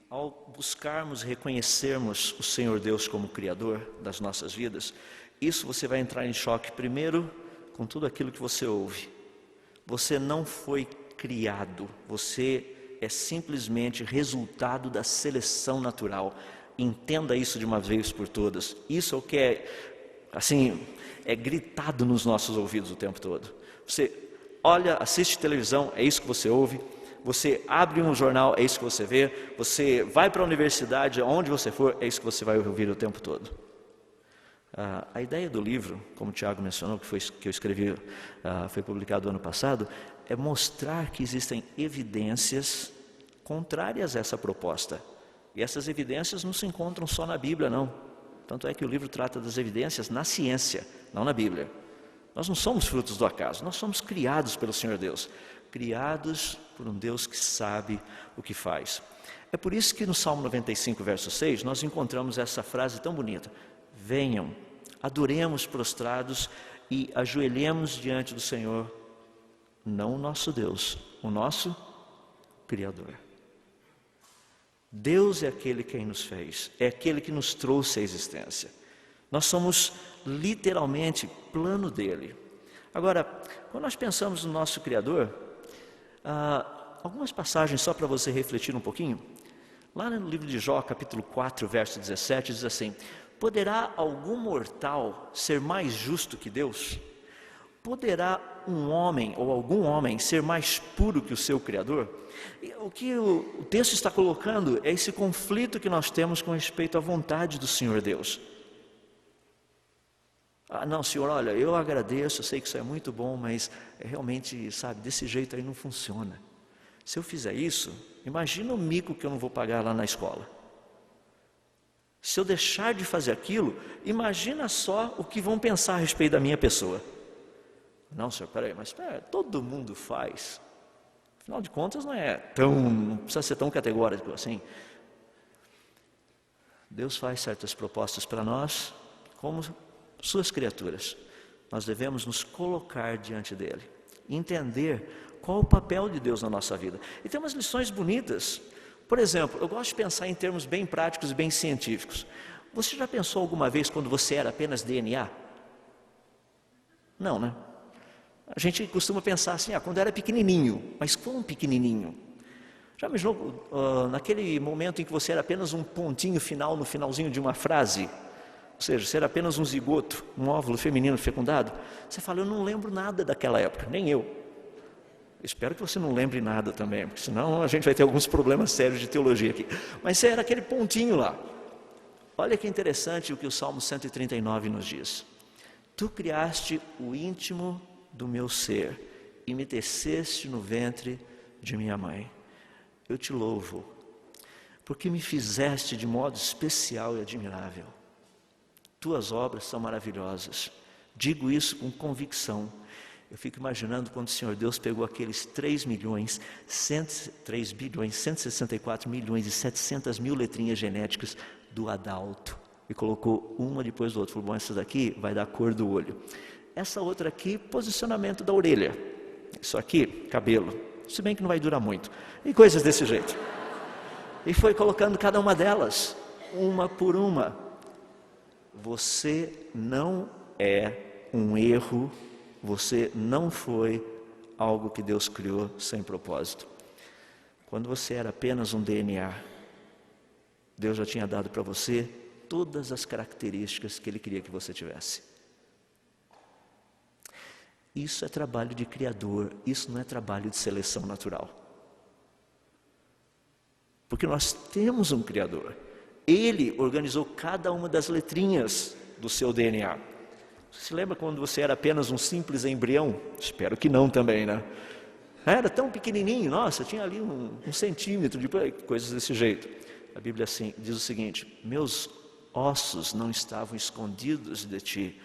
ao buscarmos e reconhecermos o Senhor Deus como Criador das nossas vidas, isso você vai entrar em choque primeiro com tudo aquilo que você ouve. Você não foi criado, você é simplesmente resultado da seleção natural. Entenda isso de uma vez por todas. Isso é o que é gritado nos nossos ouvidos o tempo todo. Você olha, assiste televisão, é isso que você ouve. Você abre um jornal, é isso que você vê. Você vai para a universidade, onde você for, é isso que você vai ouvir o tempo todo. A ideia do livro, como o Tiago mencionou, que eu escrevi, foi publicado ano passado, é mostrar que existem evidências contrárias a essa proposta. E essas evidências não se encontram só na Bíblia, não. Tanto é que o livro trata das evidências na ciência, não na Bíblia. Nós não somos frutos do acaso, nós somos criados pelo Senhor Deus. Criados por um Deus que sabe o que faz. É por isso que no Salmo 95, verso 6, nós encontramos essa frase tão bonita: venham, adoremos prostrados e ajoelhemos diante do Senhor, não o nosso Deus, o nosso Criador. Deus é aquele quem nos fez, é aquele que nos trouxe à existência. Nós somos literalmente plano dele. Agora, quando nós pensamos no nosso Criador, algumas passagens só para você refletir um pouquinho. Lá no livro de Jó, capítulo 4, verso 17, diz assim: poderá algum mortal ser mais justo que Deus? Poderá um homem ou algum homem ser mais puro que o seu Criador? E o que o texto está colocando é esse conflito que nós temos com respeito à vontade do Senhor Deus. Não, Senhor, olha, eu agradeço, eu sei que isso é muito bom, mas realmente, sabe, desse jeito aí não funciona. Se eu fizer isso, imagina o mico que eu não vou pagar lá na escola. Se eu deixar de fazer aquilo, imagina só o que vão pensar a respeito da minha pessoa. Não, Senhor, peraí, mas todo mundo faz. Afinal de contas, não precisa ser tão categórico assim. Deus faz certas propostas para nós, como suas criaturas. Nós devemos nos colocar diante dele, entender qual o papel de Deus na nossa vida. E tem umas lições bonitas. Por exemplo, eu gosto de pensar em termos bem práticos e bem científicos. Você já pensou alguma vez quando você era apenas DNA? Não, né? A gente costuma pensar assim, quando era pequenininho, mas quão pequenininho? Já imaginou naquele momento em que você era apenas um pontinho final no finalzinho de uma frase? ou seja, ser apenas um zigoto, um óvulo feminino fecundado, você fala, eu não lembro nada daquela época, nem eu. Espero que você não lembre nada também, porque senão a gente vai ter alguns problemas sérios de teologia aqui. Mas era aquele pontinho lá. Olha que interessante o que o Salmo 139 nos diz. Tu criaste o íntimo do meu ser e me teceste no ventre de minha mãe. Eu te louvo, porque me fizeste de modo especial e admirável. Tuas obras são maravilhosas. Digo isso com convicção. Eu fico imaginando quando o Senhor Deus pegou aqueles 3 bilhões, 164 milhões e 700 mil letrinhas genéticas do Adalto e colocou uma depois do outro. Falou, bom, essa daqui vai dar a cor do olho. Essa outra aqui, posicionamento da orelha. Isso aqui, cabelo. Se bem que não vai durar muito. E coisas desse jeito. E foi colocando cada uma delas, uma por uma. Você não é um erro, você não foi algo que Deus criou sem propósito. Quando você era apenas um DNA, Deus já tinha dado para você todas as características que Ele queria que você tivesse. Isso é trabalho de Criador, isso não é trabalho de seleção natural. Porque nós temos um Criador. Ele organizou cada uma das letrinhas do seu DNA. Você se lembra quando você era apenas um simples embrião? Espero que não também, né? Era tão pequenininho, nossa, tinha ali um centímetro de coisas desse jeito. A Bíblia assim, diz o seguinte, meus ossos não estavam escondidos de ti,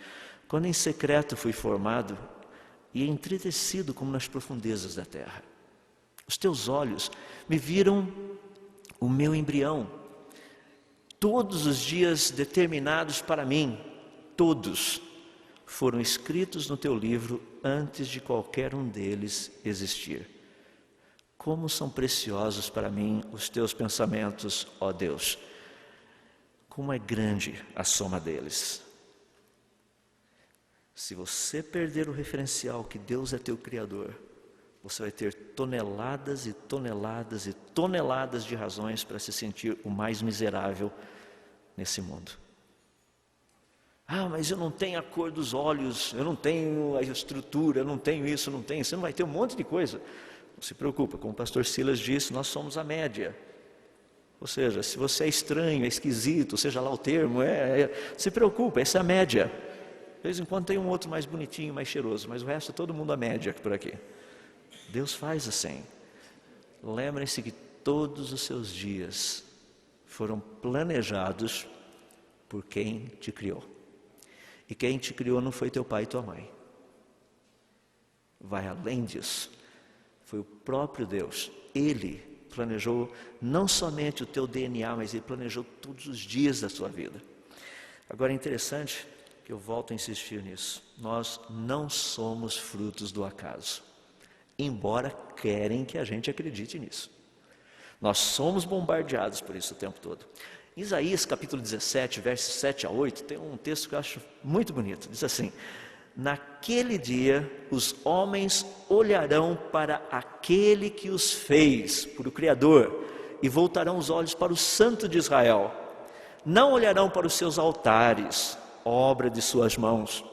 quando em secreto fui formado e entretecido como nas profundezas da terra. Os teus olhos me viram o meu embrião, todos os dias determinados para mim, todos foram escritos no teu livro antes de qualquer um deles existir. Como são preciosos para mim os teus pensamentos, ó Deus. Como é grande a soma deles. Se você perder o referencial que Deus é teu Criador, você vai ter toneladas e toneladas e toneladas de razões para se sentir o mais miserável nesse mundo. Ah, mas eu não tenho a cor dos olhos, eu não tenho a estrutura, eu não tenho isso, eu não tenho. Você não vai ter um monte de coisa. Não se preocupa, como o pastor Silas disse, nós somos a média. Ou seja, se você é estranho, é esquisito, seja lá o termo, não se preocupa, essa é a média. De vez em quando tem um outro mais bonitinho, mais cheiroso, mas o resto é todo mundo a média por aqui. Deus faz assim. Lembrem-se que todos os seus dias foram planejados por quem te criou. E quem te criou não foi teu pai e tua mãe. Vai além disso. Foi o próprio Deus. Ele planejou não somente o teu DNA, mas Ele planejou todos os dias da sua vida. Agora é interessante que eu volto a insistir nisso. Nós não somos frutos do acaso, embora querem que a gente acredite nisso. Nós somos bombardeados por isso o tempo todo. Em Isaías capítulo 17, versos 7 a 8, tem um texto que eu acho muito bonito. Diz assim, naquele dia os homens olharão para aquele que os fez, por o Criador, e voltarão os olhos para o Santo de Israel. Não olharão para os seus altares, obra de suas mãos,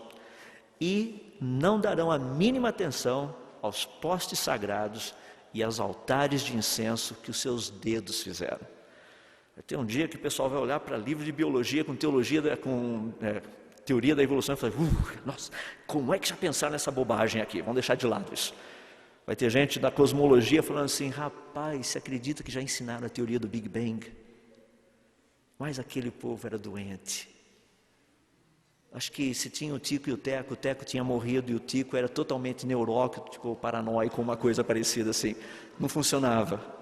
e não darão a mínima atenção aos postes sagrados e aos altares de incenso que os seus dedos fizeram. Vai ter um dia que o pessoal vai olhar para livro de biologia com teoria da evolução e falar, nossa, como é que já pensaram nessa bobagem aqui? Vamos deixar de lado isso. Vai ter gente da cosmologia falando assim, rapaz, você acredita que já ensinaram a teoria do Big Bang? Mas aquele povo era doente. Acho que se tinha o Tico e o Teco tinha morrido e o Tico era totalmente neurótico ou paranoico, uma coisa parecida assim. Não funcionava.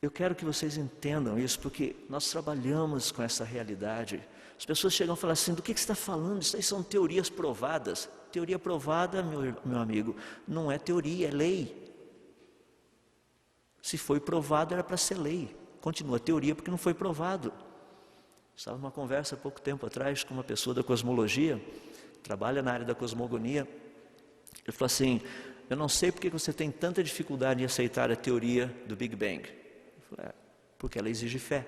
Eu quero que vocês entendam isso, porque nós trabalhamos com essa realidade. As pessoas chegam a falar assim, do que você está falando? Isso aí são teorias provadas. Teoria provada, meu amigo, não é teoria, é lei. Se foi provado, era para ser lei. Continua teoria porque não foi provado. Estava numa conversa há pouco tempo atrás com uma pessoa da cosmologia, trabalha na área da cosmogonia. Ele falou assim, eu não sei porque você tem tanta dificuldade em aceitar a teoria do Big Bang. Eu falei, porque ela exige fé.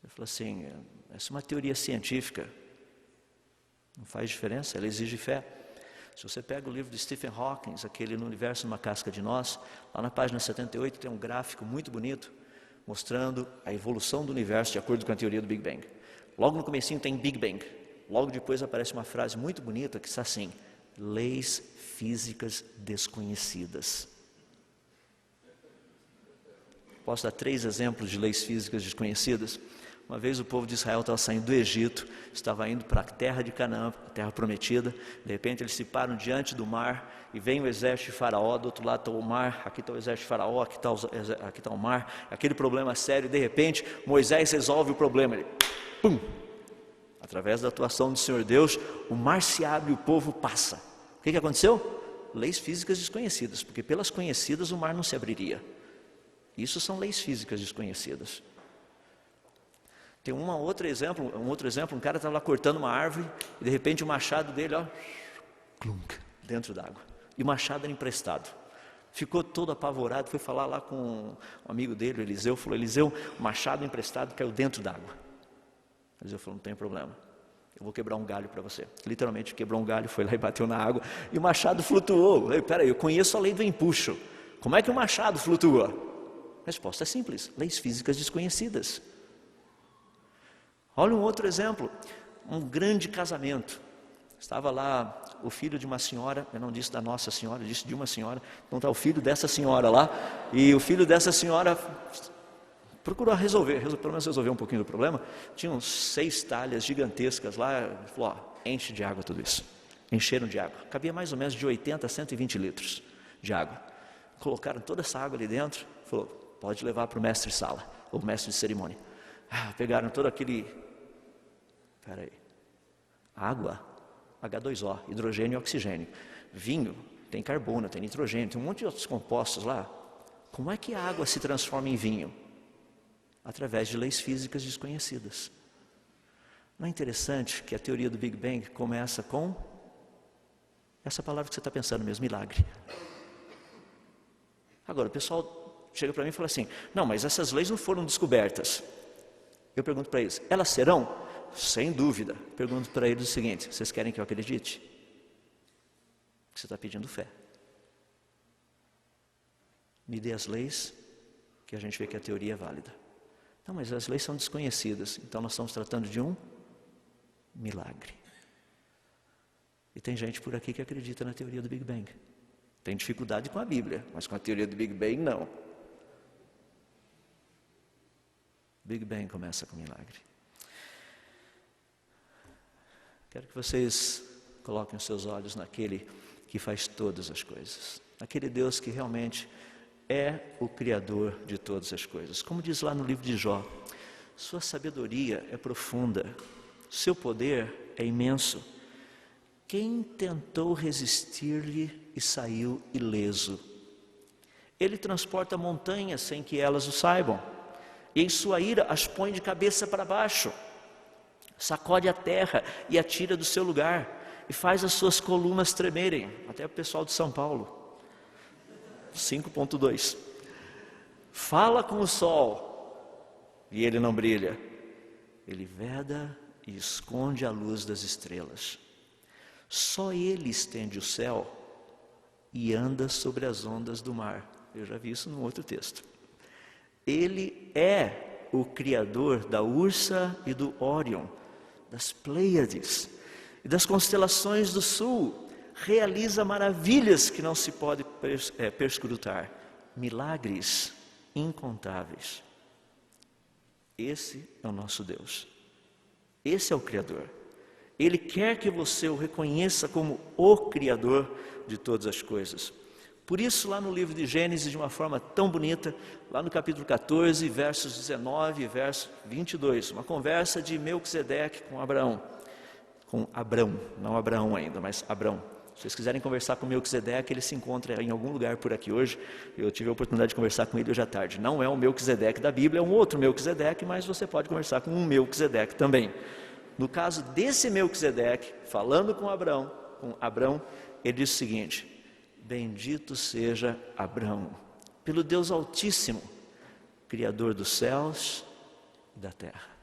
Ele falou assim, Essa é uma teoria científica. Não faz diferença, ela exige fé. Se você pega o livro de Stephen Hawking, aquele No Universo numa Casca de Nós, lá na página 78 tem um gráfico muito bonito, mostrando a evolução do universo de acordo com a teoria do Big Bang. Logo no comecinho tem Big Bang. Logo depois aparece uma frase muito bonita que está assim: leis físicas desconhecidas. Posso dar 3 exemplos de leis físicas desconhecidas? Uma vez o povo de Israel estava saindo do Egito, estava indo para a terra de Canaã, a terra prometida. De repente eles se param diante do mar e vem o exército de Faraó. Do outro lado está o mar, aqui está o exército de Faraó, aqui está o mar. Aquele problema sério. De repente Moisés resolve o problema. Ele, pum! Através da atuação do Senhor Deus, o mar se abre e o povo passa. O que aconteceu? Leis físicas desconhecidas, porque pelas conhecidas o mar não se abriria. Isso são leis físicas desconhecidas. Tem um outro exemplo, um cara estava lá cortando uma árvore e de repente o machado dele, clunk, dentro d'água. E o machado era emprestado. Ficou todo apavorado, foi falar lá com um amigo dele, Eliseu, falou: Eliseu, o machado emprestado caiu dentro d'água. Eliseu falou: não tem problema, eu vou quebrar um galho para você. Literalmente quebrou um galho, foi lá e bateu na água e o machado flutuou. Peraí, eu conheço a lei do empuxo, como é que o machado flutua? A resposta é simples: leis físicas desconhecidas. Olha um outro exemplo, um grande casamento. Estava lá o filho de uma senhora, eu não disse da Nossa Senhora, eu disse de uma senhora. Então está o filho dessa senhora lá, e o filho dessa senhora procurou resolver, pelo menos resolver um pouquinho do problema. Tinham 6 talhas gigantescas lá, ele falou: enche de água tudo isso. Encheram de água, cabia mais ou menos de 80 a 120 litros de água. Colocaram toda essa água ali dentro, falou: pode levar para o mestre de sala, ou mestre de cerimônia. Pegaram todo aquele... água, H2O, hidrogênio e oxigênio. Vinho, tem carbono, tem nitrogênio, tem um monte de outros compostos lá. Como é que a água se transforma em vinho? Através de leis físicas desconhecidas. Não é interessante que a teoria do Big Bang começa com essa palavra que você está pensando mesmo, milagre. Agora, o pessoal chega para mim e fala assim: não, mas essas leis não foram descobertas. Eu pergunto para eles: elas serão? Sem dúvida. Pergunto para eles o seguinte: vocês querem que eu acredite? Você está pedindo fé. Me dê as leis, que a gente vê que a teoria é válida. Não, mas as leis são desconhecidas, então nós estamos tratando de um milagre. E tem gente por aqui que acredita na teoria do Big Bang. Tem dificuldade com a Bíblia, mas com a teoria do Big Bang não. Big Bang começa com milagre. Quero que vocês coloquem os seus olhos naquele que faz todas as coisas. Aquele Deus que realmente é o Criador de todas as coisas. Como diz lá no livro de Jó, sua sabedoria é profunda, seu poder é imenso. Quem tentou resistir-lhe e saiu ileso? Ele transporta montanhas sem que elas o saibam, e em sua ira as põe de cabeça para baixo. Sacode a terra e a tira do seu lugar, e faz as suas colunas tremerem. Até o pessoal de São Paulo, 5.2. Fala com o sol, e ele não brilha. Ele veda e esconde a luz das estrelas. Só ele estende o céu e anda sobre as ondas do mar. Eu já vi isso num outro texto. Ele é o Criador da Ursa e do Órion, das Pleiades e das constelações do sul. Realiza maravilhas que não se pode perscrutar, milagres incontáveis. Esse é o nosso Deus, esse é o Criador. Ele quer que você o reconheça como o Criador de todas as coisas. Por isso, lá no livro de Gênesis, de uma forma tão bonita, lá no capítulo 14, versos 19 e verso 22, uma conversa de Melquisedeque com Abraão, não Abraão ainda, mas Abrão. Se vocês quiserem conversar com Melquisedeque, ele se encontra em algum lugar por aqui hoje. Eu tive a oportunidade de conversar com ele hoje à tarde. Não é o Melquisedeque da Bíblia, é um outro Melquisedeque, mas você pode conversar com um Melquisedeque também. No caso desse Melquisedeque, falando com Abrão, ele diz o seguinte: bendito seja Abrão, pelo Deus Altíssimo, Criador dos céus e da terra.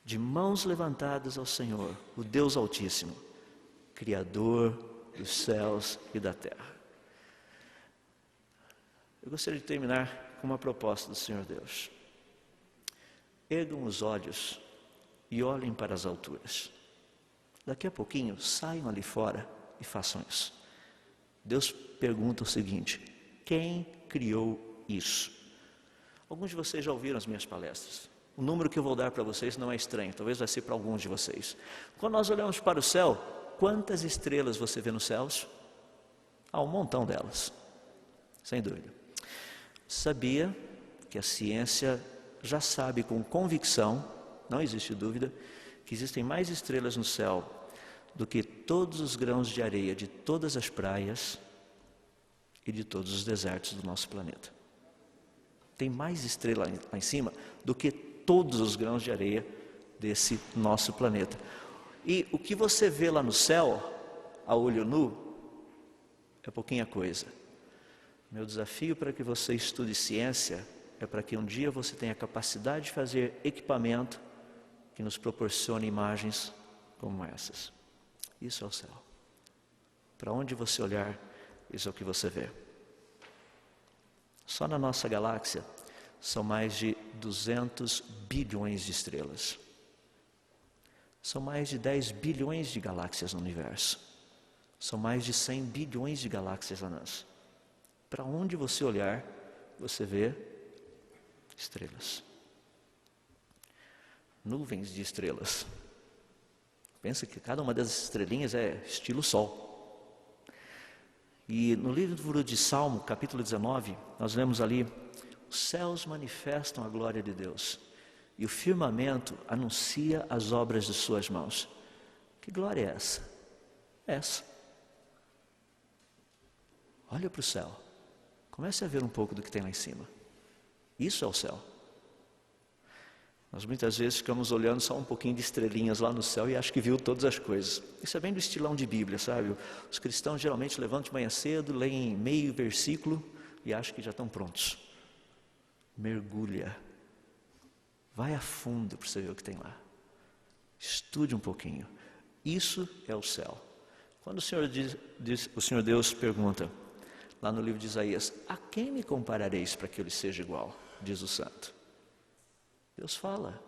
de mãos levantadas ao Senhor, o Deus Altíssimo, Criador dos céus e da terra. Eu gostaria de terminar com uma proposta do Senhor Deus. Ergam os olhos e olhem para as alturas. Daqui a pouquinho, saiam ali fora e façam isso. Deus pergunta o seguinte: quem criou isso? Alguns de vocês já ouviram as minhas palestras. O número que eu vou dar para vocês não é estranho, talvez vai ser para alguns de vocês. Quando nós olhamos para o céu, quantas estrelas você vê nos céus? Há um montão delas, sem dúvida. Sabia que a ciência já sabe com convicção, não existe dúvida, que existem mais estrelas no céu do que todos os grãos de areia de todas as praias e de todos os desertos do nosso planeta. Tem mais estrela lá em cima do que todos os grãos de areia desse nosso planeta. E o que você vê lá no céu, a olho nu, é pouquinha coisa. Meu desafio para que você estude ciência é para que um dia você tenha a capacidade de fazer equipamento que nos proporcione imagens como essas. Isso é o céu. Para onde você olhar, isso é o que você vê. Só na nossa galáxia são mais de 200 bilhões de estrelas. São mais de 10 bilhões de galáxias no universo. São mais de 100 bilhões de galáxias anãs. Para onde você olhar, você vê estrelas. Nuvens de estrelas. Pensa que cada uma dessas estrelinhas é estilo sol. E no livro de Salmo, capítulo 19, nós lemos ali: os céus manifestam a glória de Deus, e o firmamento anuncia as obras de suas mãos. Que glória é essa? Essa. Olha para o céu. Comece a ver um pouco do que tem lá em cima. Isso é o céu. Nós muitas vezes ficamos olhando só um pouquinho de estrelinhas lá no céu e acho que viu todas as coisas. Isso é bem do estilão de Bíblia, sabe? Os cristãos geralmente levantam de manhã cedo, leem meio versículo e acham que já estão prontos. Mergulha. Vai a fundo para você ver o que tem lá. Estude um pouquinho. Isso é o céu. Quando o Senhor Deus pergunta, lá no livro de Isaías: a quem me comparareis para que eu lhe seja igual? Diz o santo. Deus fala: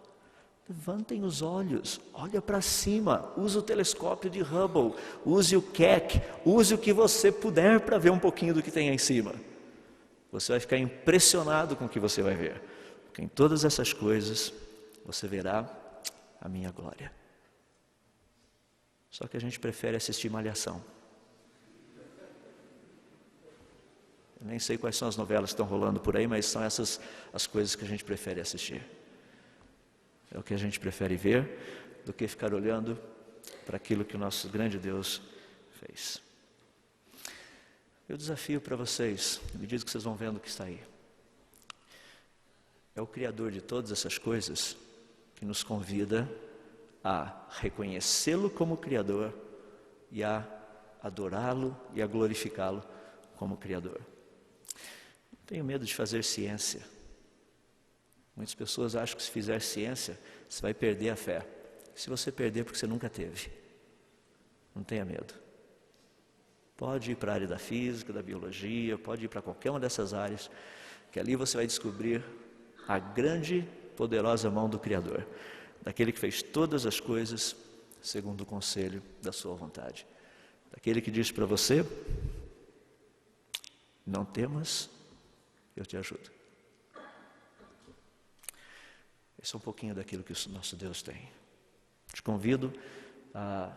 levantem os olhos, olha para cima, use o telescópio de Hubble, use o Keck, use o que você puder para ver um pouquinho do que tem aí em cima. Você vai ficar impressionado com o que você vai ver, porque em todas essas coisas você verá a minha glória. Só que a gente prefere assistir Malhação. Eu nem sei quais são as novelas que estão rolando por aí, mas são essas as coisas que a gente prefere assistir. É o que a gente prefere ver do que ficar olhando para aquilo que o nosso grande Deus fez. Eu desafio para vocês, à medida que vocês vão vendo o que está aí, é o Criador de todas essas coisas que nos convida a reconhecê-lo como Criador e a adorá-lo e a glorificá-lo como Criador. Não tenho medo de fazer ciência. Muitas pessoas acham que se fizer ciência, você vai perder a fé. Se você perder, porque você nunca teve. Não tenha medo. Pode ir para a área da física, da biologia, pode ir para qualquer uma dessas áreas, que ali você vai descobrir a grande, poderosa mão do Criador, daquele que fez todas as coisas segundo o conselho da sua vontade. Daquele que diz para você: não temas, eu te ajudo. Esse é um pouquinho daquilo que o nosso Deus tem. Te convido a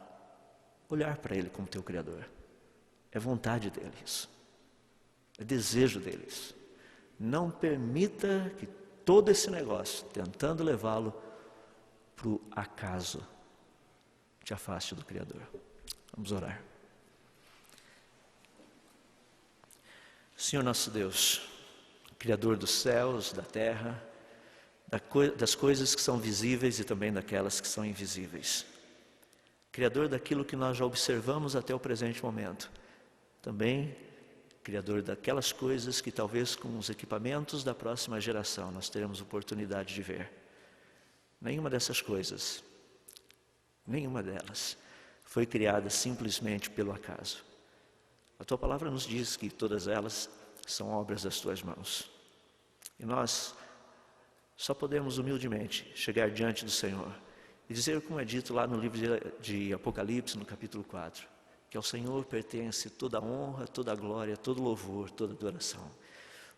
olhar para Ele como teu Criador. É vontade dele isso. É desejo deles. Não permita que todo esse negócio, tentando levá-lo para o acaso, te afaste do Criador. Vamos orar. Senhor nosso Deus, Criador dos céus, da terra, das coisas que são visíveis e também daquelas que são invisíveis. Criador daquilo que nós já observamos até o presente momento. Também Criador daquelas coisas que talvez com os equipamentos da próxima geração nós teremos oportunidade de ver. Nenhuma dessas coisas, nenhuma delas foi criada simplesmente pelo acaso. A Tua palavra nos diz que todas elas são obras das Tuas mãos. E nós só podemos humildemente chegar diante do Senhor e dizer, como é dito lá no livro de Apocalipse, no capítulo 4, que ao Senhor pertence toda a honra, toda a glória, todo o louvor, toda a adoração.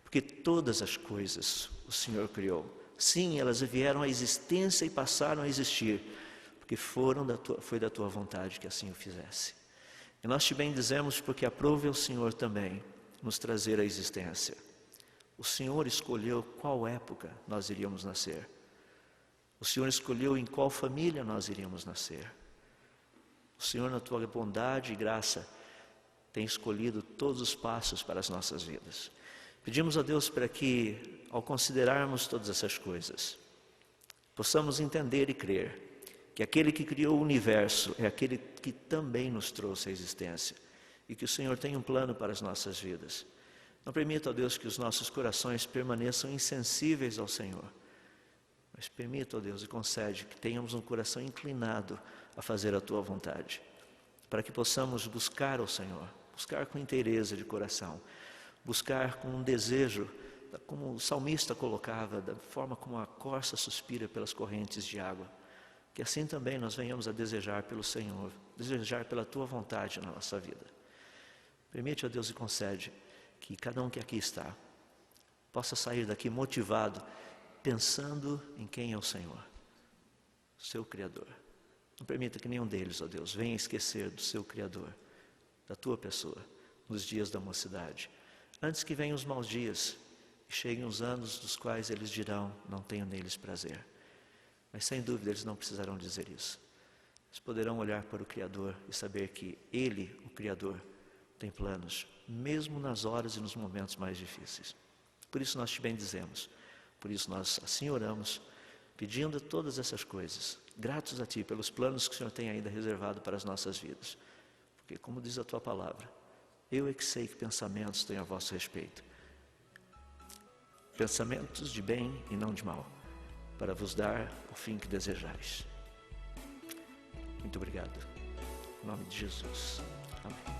Porque todas as coisas o Senhor criou. Sim, elas vieram à existência e passaram a existir, porque foi da Tua vontade que assim o fizesse. E nós te bendizemos porque aprove ao Senhor também nos trazer à existência. O Senhor escolheu qual época nós iríamos nascer. O Senhor escolheu em qual família nós iríamos nascer. O Senhor, na Tua bondade e graça, tem escolhido todos os passos para as nossas vidas. Pedimos a Deus para que, ao considerarmos todas essas coisas, possamos entender e crer que aquele que criou o universo é aquele que também nos trouxe à existência e que o Senhor tem um plano para as nossas vidas. Não permita, ó Deus, que os nossos corações permaneçam insensíveis ao Senhor, mas permita, ó Deus, e concede que tenhamos um coração inclinado a fazer a Tua vontade, para que possamos buscar ao Senhor, buscar com inteireza de coração, buscar com um desejo, como o salmista colocava, da forma como a corça suspira pelas correntes de água, que assim também nós venhamos a desejar pelo Senhor, desejar pela Tua vontade na nossa vida. Permite, ó Deus, e concede que cada um que aqui está possa sair daqui motivado, pensando em quem é o Senhor, seu Criador. Não permita que nenhum deles, ó Deus, venha esquecer do seu Criador, da Tua pessoa, nos dias da mocidade. Antes que venham os maus dias e cheguem os anos dos quais eles dirão, não tenho neles prazer. Mas sem dúvida eles não precisarão dizer isso. Eles poderão olhar para o Criador e saber que Ele, o Criador, tem planos, mesmo nas horas e nos momentos mais difíceis. Por isso nós te bendizemos. Por isso nós assim oramos, pedindo todas essas coisas, gratos a Ti pelos planos que o Senhor tem ainda reservado para as nossas vidas. Porque, como diz a Tua palavra, eu é que sei que pensamentos tenho a vosso respeito. Pensamentos de bem e não de mal, para vos dar o fim que desejais. Muito obrigado. Em nome de Jesus. Amém.